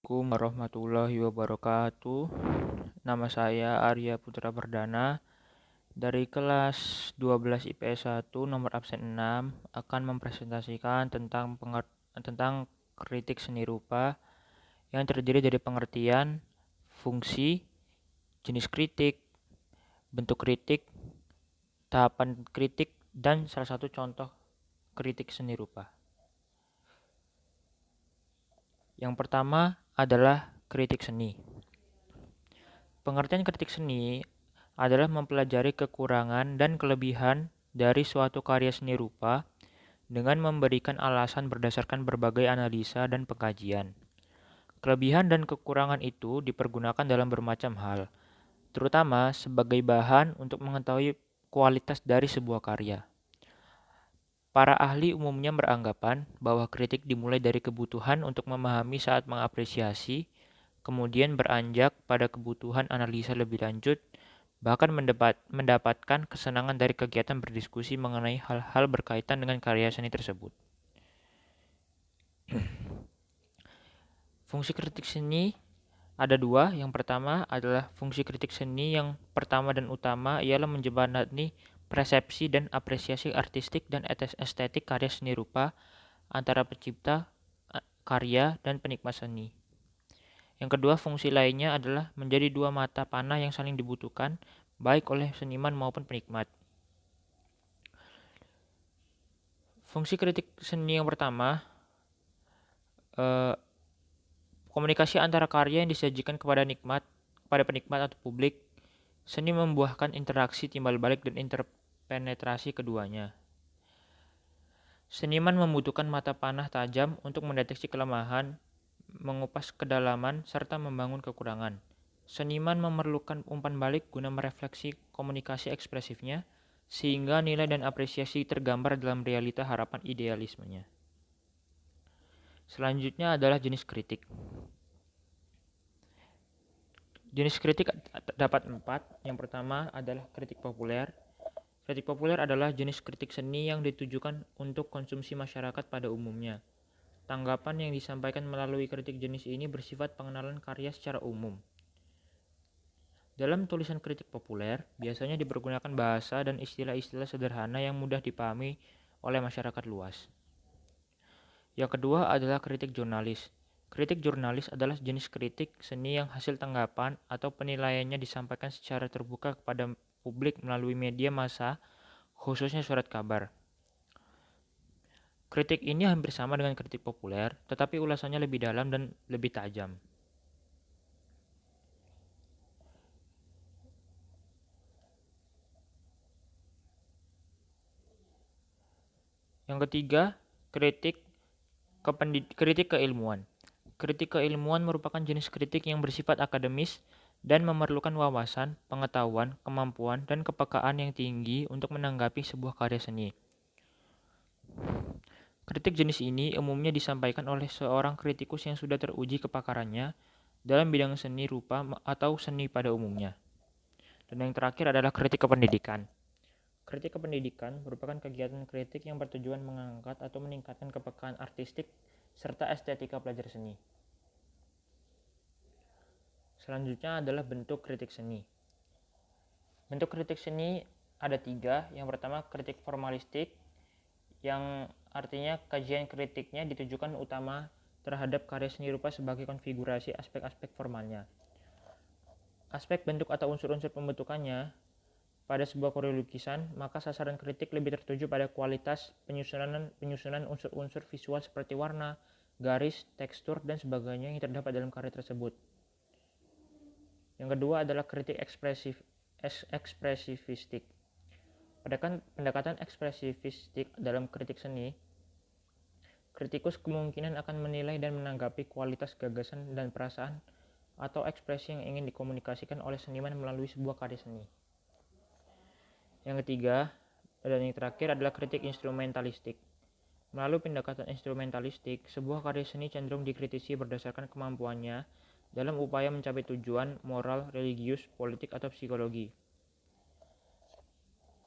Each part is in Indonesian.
Assalamualaikum warahmatullahi wabarakatuh. Nama saya Arya Putra Perdana dari kelas 12 IPS 1 nomor absen 6 akan mempresentasikan tentang kritik seni rupa yang terdiri dari pengertian, fungsi, jenis kritik, bentuk kritik, tahapan kritik, dan salah satu contoh kritik seni rupa. Yang pertama adalah kritik seni. Pengertian kritik seni adalah mempelajari kekurangan dan kelebihan dari suatu karya seni rupa dengan memberikan alasan berdasarkan berbagai analisa dan pengkajian. Kelebihan dan kekurangan itu dipergunakan dalam bermacam hal, terutama sebagai bahan untuk mengetahui kualitas dari sebuah karya. Para ahli umumnya beranggapan bahwa kritik dimulai dari kebutuhan untuk memahami saat mengapresiasi, kemudian beranjak pada kebutuhan analisa lebih lanjut, bahkan mendapatkan kesenangan dari kegiatan berdiskusi mengenai hal-hal berkaitan dengan karya seni tersebut. Fungsi kritik seni ada dua. Yang pertama adalah fungsi kritik seni yang pertama dan utama ialah menjembatani persepsi dan apresiasi artistik dan estetik karya seni rupa antara pencipta karya dan penikmat seni. Yang kedua, fungsi lainnya adalah menjadi dua mata panah yang saling dibutuhkan baik oleh seniman maupun penikmat. Fungsi kritik seni yang pertama, komunikasi antara karya yang disajikan kepada penikmat atau publik. Seni membuahkan interaksi timbal balik dan interpenetrasi keduanya. Seniman membutuhkan mata panah tajam untuk mendeteksi kelemahan, mengupas kedalaman, serta membangun kekurangan. Seniman memerlukan umpan balik guna merefleksi komunikasi ekspresifnya, sehingga nilai dan apresiasi tergambar dalam realita harapan idealismenya. Selanjutnya adalah jenis kritik. Jenis kritik dapat 4. Yang pertama adalah kritik populer. Kritik populer adalah jenis kritik seni yang ditujukan untuk konsumsi masyarakat pada umumnya. Tanggapan yang disampaikan melalui kritik jenis ini bersifat pengenalan karya secara umum. Dalam tulisan kritik populer, biasanya dipergunakan bahasa dan istilah-istilah sederhana yang mudah dipahami oleh masyarakat luas. Yang kedua adalah kritik jurnalis. Kritik jurnalis adalah jenis kritik seni yang hasil tanggapan atau penilaiannya disampaikan secara terbuka kepada publik melalui media massa, khususnya surat kabar. Kritik ini hampir sama dengan kritik populer, tetapi ulasannya lebih dalam dan lebih tajam. Yang ketiga, kritik keilmuan. Kritik keilmuan merupakan jenis kritik yang bersifat akademis dan memerlukan wawasan, pengetahuan, kemampuan, dan kepekaan yang tinggi untuk menanggapi sebuah karya seni. Kritik jenis ini umumnya disampaikan oleh seorang kritikus yang sudah teruji kepakarannya dalam bidang seni rupa atau seni pada umumnya. Dan yang terakhir adalah kritik kependidikan. Kritik kependidikan merupakan kegiatan kritik yang bertujuan mengangkat atau meningkatkan kepekaan artistik serta estetika pelajar seni. Selanjutnya adalah bentuk kritik seni. Bentuk kritik seni ada 3. Yang pertama, kritik formalistik, yang artinya kajian kritiknya ditujukan utama terhadap karya seni rupa sebagai konfigurasi aspek-aspek formalnya. Aspek bentuk atau unsur-unsur pembentukannya pada sebuah karya lukisan, maka sasaran kritik lebih tertuju pada kualitas penyusunan unsur-unsur visual seperti warna, garis, tekstur, dan sebagainya yang terdapat dalam karya tersebut. Yang kedua adalah kritik ekspresifistik. Pada pendekatan ekspresifistik dalam kritik seni, kritikus kemungkinan akan menilai dan menanggapi kualitas gagasan dan perasaan atau ekspresi yang ingin dikomunikasikan oleh seniman melalui sebuah karya seni. Yang ketiga dan yang terakhir adalah kritik instrumentalistik. Melalui pendekatan instrumentalistik, sebuah karya seni cenderung dikritisi berdasarkan kemampuannya dalam upaya mencapai tujuan moral, religius, politik, atau psikologi.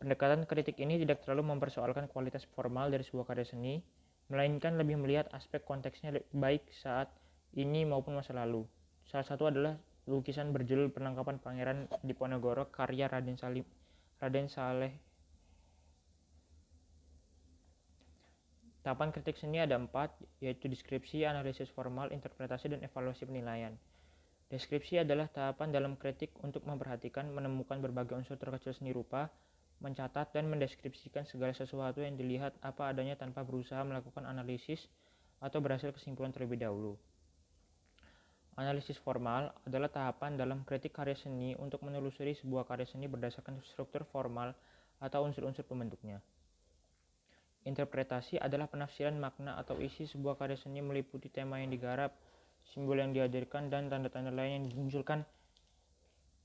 Pendekatan kritik ini tidak terlalu mempersoalkan kualitas formal dari sebuah karya seni, melainkan lebih melihat aspek konteksnya baik saat ini maupun masa lalu. Salah satu adalah lukisan berjudul Penangkapan Pangeran Diponegoro karya Raden Saleh. Tahapan kritik seni ada 4, yaitu deskripsi, analisis formal, interpretasi, dan evaluasi penilaian. Deskripsi adalah tahapan dalam kritik untuk memperhatikan, menemukan berbagai unsur terkecil seni rupa, mencatat dan mendeskripsikan segala sesuatu yang dilihat apa adanya tanpa berusaha melakukan analisis atau berhasil kesimpulan terlebih dahulu. Analisis formal adalah tahapan dalam kritik karya seni untuk menelusuri sebuah karya seni berdasarkan struktur formal atau unsur-unsur pembentuknya. Interpretasi adalah penafsiran makna atau isi sebuah karya seni meliputi tema yang digarap, simbol yang dihadirkan, dan tanda-tanda lain yang dimunculkan.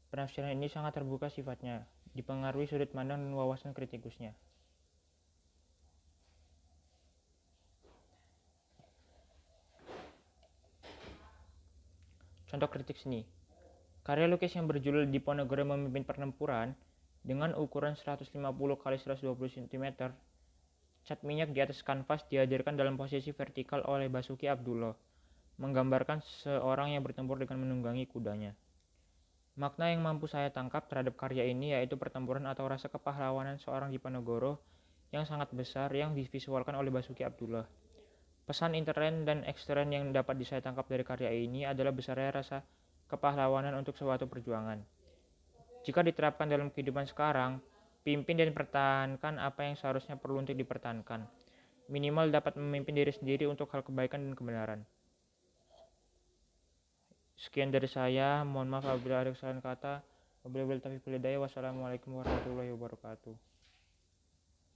Penafsiran ini sangat terbuka sifatnya, dipengaruhi sudut pandang dan wawasan kritikusnya. Contoh kritik seni. Karya lukis yang berjudul Diponegoro Memimpin Pertempuran dengan ukuran 150 x 120 cm, cat minyak di atas kanvas dihadirkan dalam posisi vertikal oleh Basuki Abdullah, menggambarkan seorang yang bertempur dengan menunggangi kudanya. Makna yang mampu saya tangkap terhadap karya ini yaitu pertempuran atau rasa kepahlawanan seorang Diponegoro yang sangat besar yang divisualkan oleh Basuki Abdullah. Pesan intern dan ekstern yang dapat saya tangkap dari karya ini adalah besarnya rasa kepahlawanan untuk suatu perjuangan. Jika diterapkan dalam kehidupan sekarang, pimpin dan pertahankan apa yang seharusnya perlu untuk dipertahankan. Minimal dapat memimpin diri sendiri untuk hal kebaikan dan kebenaran. Sekian dari saya, mohon maaf apabila ada kesalahan kata. Wabillahi taufiq wal hidayah. Wassalamualaikum warahmatullahi wabarakatuh.